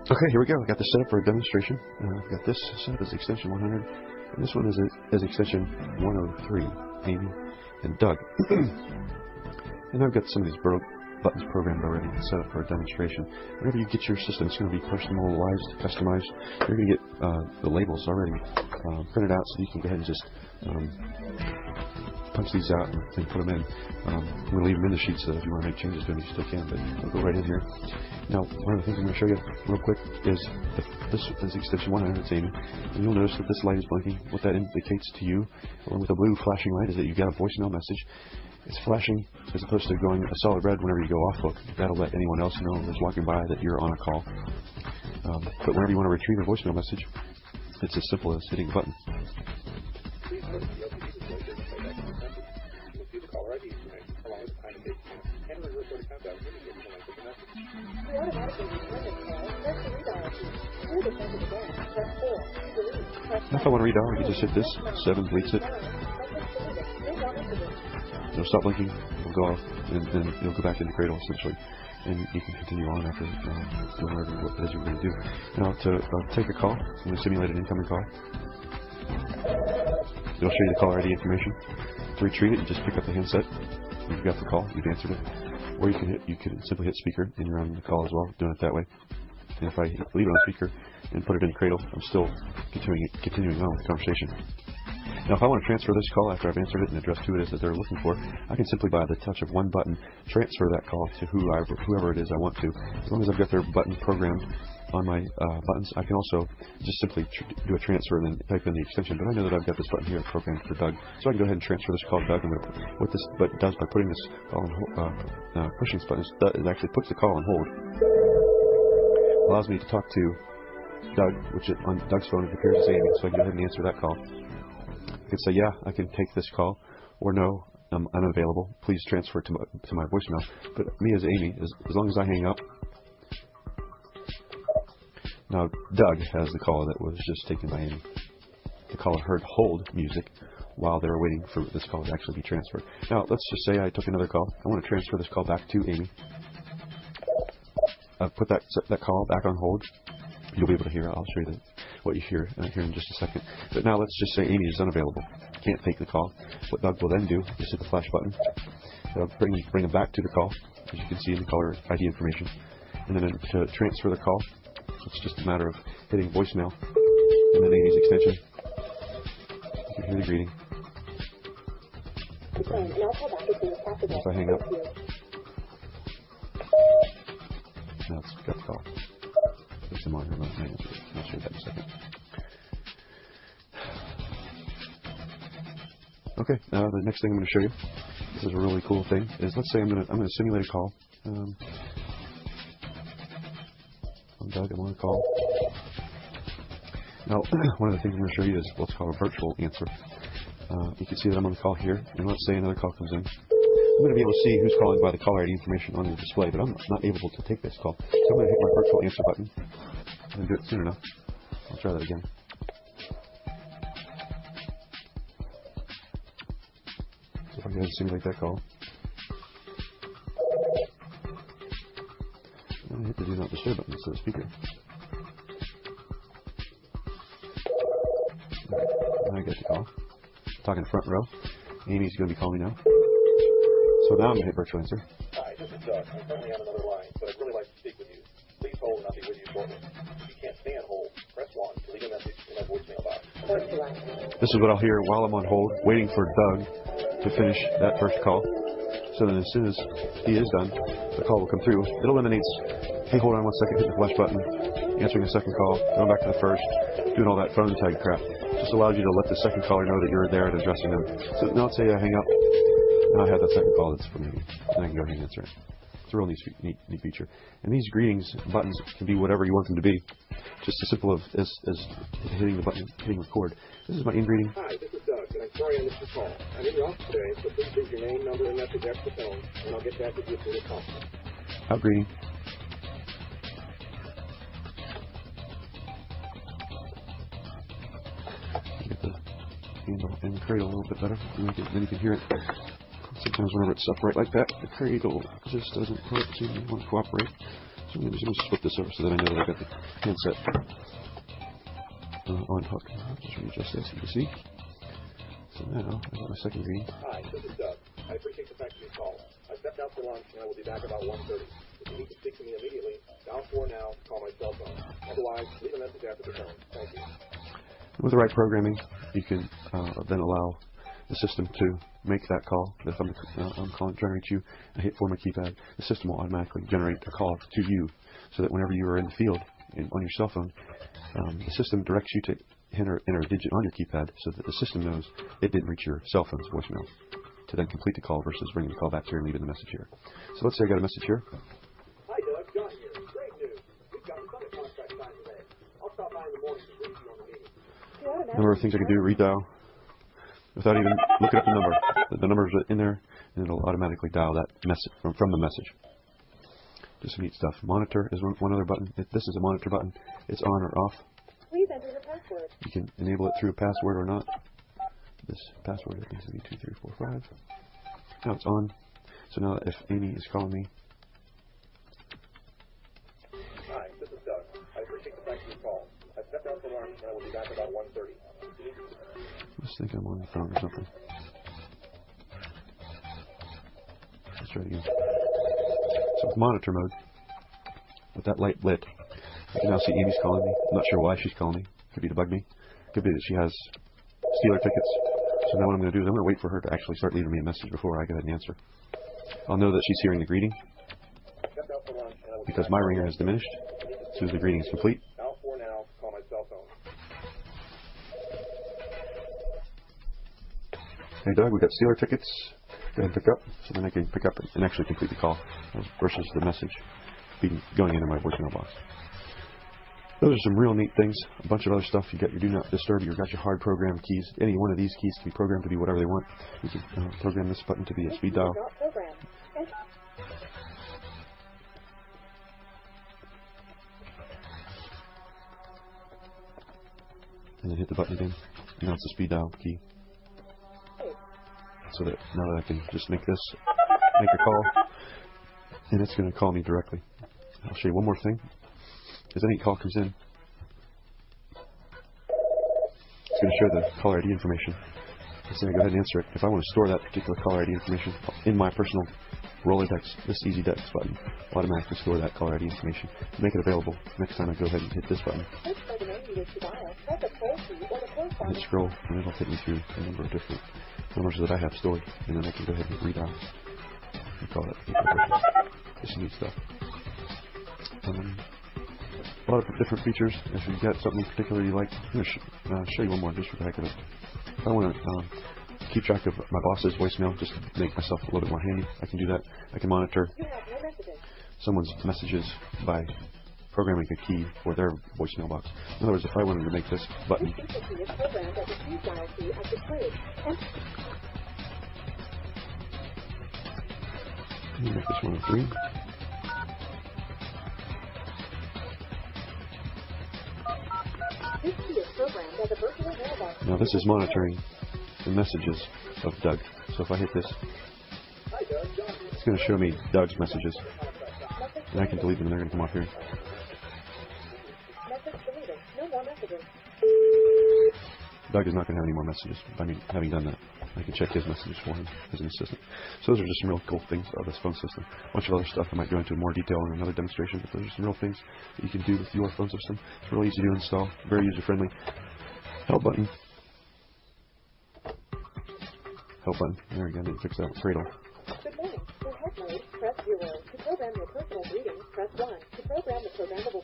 Okay, here we go. I got this set up for a demonstration. I've got this set up as extension 100, and this one is as extension 103, Amy and Doug. And I've got some of these buttons programmed already set up for a demonstration. Whenever you get your system, it's going to be personalized, customized. You're going to get the labels already printed out, so you can go ahead and just punch these out and put them in. I'm going to leave them in the sheet, so if you want to make changes to them, you still can, but I'll go right in here. Now, one of the things I'm going to show you real quick is this is extension 100, it's Amy, and you'll notice that this light is blinking. What that indicates to you, along with a blue flashing light, is that you've got a voicemail message. It's flashing as opposed to going a solid red whenever you go off book. That'll let anyone else know who's walking by that you're on a call. But whenever you want to retrieve a voicemail message, it's as simple as hitting the button. If I want to redial, I can just hit this. 7 deletes it. It'll stop blinking, it'll go off, and then it'll go back into cradle essentially. And you can continue on after doing whatever it is you're going to do. Now to take a call, I'm going to simulate an incoming call. It'll show you the caller ID information. To retrieve it, you just pick up the handset. You've got the call, you've answered it. Or you can simply hit speaker and you're on the call as well, doing it that way. And if I leave it on speaker and put it in cradle, I'm still continuing on with the conversation. Now, if I want to transfer this call after I've answered it and addressed who it is that they're looking for, I can simply, by the touch of one button, transfer that call to whoever it is I want to. As long as I've got their button programmed on my buttons, I can also just simply do a transfer and then type in the extension. But I know that I've got this button here programmed for Doug, so I can go ahead and transfer this call to Doug. And what this button does by putting this call on pushing this button is it actually puts the call on hold. It allows me to talk to Doug, which on Doug's phone it appears as Amy, so I can go ahead and answer that call. I can say, yeah, I can take this call, or no, I'm unavailable. Please transfer it to my voicemail. But me as Amy, as long as I hang up. Now, Doug has the call that was just taken by Amy. The caller heard hold music while they were waiting for this call to actually be transferred. Now, let's just say I took another call. I want to transfer this call back to Amy. I've put that call back on hold. You'll be able to hear. I'll show you what you hear here in just a second. But now let's just say Amy is unavailable. Can't take the call. What Doug will then do is hit the flash button. It'll bring him back to the call, as you can see in the caller ID information. And then to transfer the call, it's just a matter of hitting voicemail and then Amy's extension. You can hear the greeting. If I hang up, now it's got the call. There's some on here. I'll show you that in a second. Okay, now the next thing I'm going to show you, this is a really cool thing, is let's say I'm going to simulate a call. I'm Doug, I'm on a call. Now, one of the things I'm going to show you is what's called a virtual answer. You can see that I'm on the call here, and let's say another call comes in. I'm going to be able to see who's calling by the caller ID information on the display, but I'm not able to take this call. So I'm going to hit my virtual answer button. I'm going to do it soon enough. I'll try that again. So if I go ahead and simulate that call. I'm going to hit the do not disturb button instead of speaker. Now I get the call. Talking front row. Amy's going to be calling me now. So now I'm going to hit virtual answer. Hi, this is Doug. I'm currently on another line, but I'd really like to speak with you. Please hold and I'll be with you shortly. If you can't stay on hold, press 1 to leave a message in my voicemail box. This is what I'll hear while I'm on hold, waiting for Doug to finish that first call. So then as soon as he is done, the call will come through. It eliminates, hey, hold on 1 second, hit the flash button, answering a second call, going back to the first, doing all that phone tag crap. Just allows you to let the second caller know that you're there and addressing them. So now let's say I hang up. Now I have that second call that's from me, and I can go ahead and answer it. It's a real neat feature. And these greetings buttons can be whatever you want them to be. Just as simple as hitting the button, hitting record. This is my in-greeting. Hi, this is Doug, and I'm sorry I missed your call. I'm in your office today, so please leave your name, number, and message after the phone, and I'll get back with you as soon as possible. Out greeting. Get the handle and cradle a little bit better, then you can hear it. Sometimes whenever it's upright like that, the cradle just doesn't seem to want to cooperate. So So I'm just going to flip this over so that I know that I got the handset on hook. I'll just readjust this, you can see. So now I got my second reading. Hi, this is Doug. I appreciate the fact that you called. I stepped out for lunch and I will be back about 1:30. If you need to speak to me immediately, dial 4 now, call my cell phone. Otherwise, leave a message after the tone. Thank you. With the right programming, you can then allow the system to make that call. If I'm calling, generate you, I hit for my keypad, the system will automatically generate a call to you, so that whenever you are in the field on your cell phone, the system directs you to enter a digit on your keypad, so that the system knows it didn't reach your cell phone's voicemail, to then complete the call versus bringing the call back here and leaving the message here. So let's say I got a message here. Hi Doug, John here. Great news. We've got the Summit contract signed today. I'll stop by in the morning to brief you on the meeting. Number of things I can do, redial, without even looking up the number. The number's in there, and it'll automatically dial that message from the message. Just some neat stuff. Monitor is one other button. This is a monitor button. It's on or off. Please enter your password. You can enable it through a password or not. This password needs to be 2345. Now it's on. So now if Amy is calling me. Hi, this is Doug. I appreciate the fact that you called. I stepped out for lunch and I will be back about 1:30. Let's think I'm on the phone or something. Let's try it again. So with monitor mode, with that light lit, I can now see Amy's calling me. I'm not sure why she's calling me. Could be to bug me. Could be that she has Steeler tickets. So now what I'm going to do is I'm going to wait for her to actually start leaving me a message before I go ahead and answer. I'll know that she's hearing the greeting because my ringer has diminished as soon as the greeting is complete. Dial 4 now, call my cell phone. Hey Doug, we got Steeler tickets. Go ahead and pick up, so then I can pick up and actually complete the call versus the message being going into my voicemail box. Those are some real neat things. A bunch of other stuff. You got your do not disturb. You've got your hard program keys. Any one of these keys can be programmed to be whatever they want. You can program this button to be a speed dial. And then hit the button again. And now it's a speed dial key. So that now that I can just make a call, and it's going to call me directly. I'll show you one more thing. As any call comes in, it's going to show the caller ID information. It's going to go ahead and answer it. If I want to store that particular caller ID information in my personal Rolodex, this Easy Dex button will automatically store that caller ID information to make it available next time I go ahead and hit this button. And scroll, and it'll take me through a number of different numbers that I have stored, and then I can go ahead and redial. We call it just neat stuff. A lot of different features. If you've got something particularly you like, I'm going to show you one more just for the heck of it. If I want to keep track of my boss's voicemail, just to make myself a little bit more handy, I can do that. I can monitor someone's messages by programming a key for their voicemail box. In other words, if I wanted to make this button make this one a 3. Now this is monitoring the messages of Doug. So if I hit this, it's going to show me Doug's messages. And I can delete them and they're going to come up here. Doug is not going to have any more messages. I mean, having done that, I can check his messages for him as an assistant. So those are just some real cool things of this phone system. A bunch of other stuff I might go into in more detail in another demonstration, but those are some real things that you can do with your phone system. It's really easy to install, very user-friendly. Help button. Help button. There we go. I need to fix that cradle. Good morning. For help mode, press 0. To program your personal greetings, press 1. To program the programmable